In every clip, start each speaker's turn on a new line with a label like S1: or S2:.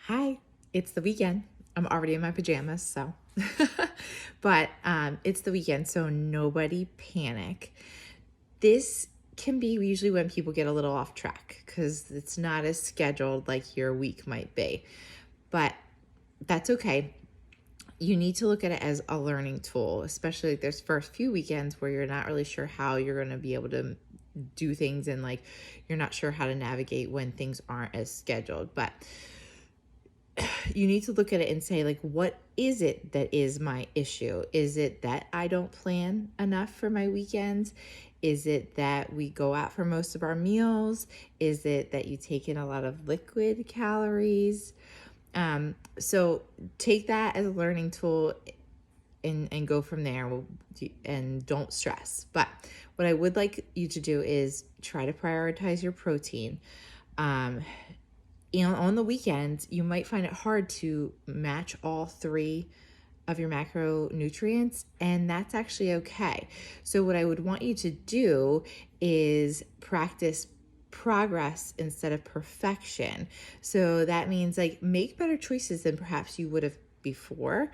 S1: Hi, it's the weekend. I'm already in my pajamas, so. But it's the weekend, so nobody panic. This can be usually when people get a little off track because it's not as scheduled like your week might be. But that's okay. You need to look at it as a learning tool, especially like there's first few weekends where you're not really sure how you're going to be able to do things and like you're not sure how to navigate when things aren't as scheduled. But you need to look at it and say, like, what is it that is my issue? Is it that I don't plan enough for my weekends? Is it that we go out for most of our meals? Is it that you take in a lot of liquid calories? So take that as a learning tool and go from there and don't stress. But what I would like you to do is try to prioritize your protein. Um, on the weekends, you might find it hard to match all three of your macronutrients, and that's actually okay. So, what I would want you to do is practice progress instead of perfection. So, that means like make better choices than perhaps you would have before.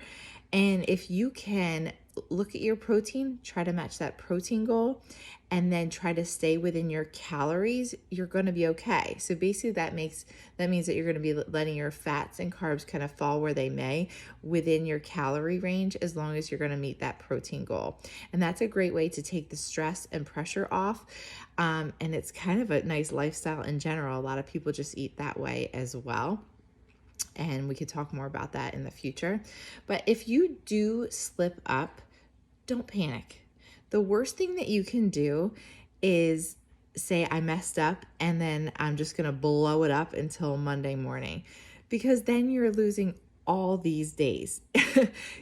S1: And if you can look at your protein, try to match that protein goal, and then try to stay within your calories, you're going to be okay. So basically that means that you're going to be letting your fats and carbs kind of fall where they may within your calorie range as long as you're going to meet that protein goal. And that's a great way to take the stress and pressure off. And it's kind of a nice lifestyle in general. A lot of people just eat that way as well, and we could talk more about that in the future. But if you do slip up, don't panic. The worst thing that you can do is say, I messed up, and then I'm just going to blow it up until Monday morning, because then you're losing all these days.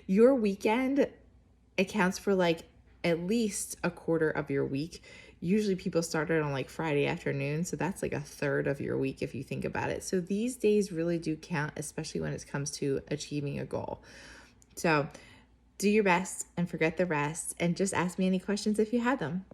S1: Your weekend accounts for like at least a quarter of your week. Usually people started on like Friday afternoon, so that's like a third of your week if you think about it. So these days really do count, especially when it comes to achieving a goal. So do your best and forget the rest, and just ask me any questions if you had them.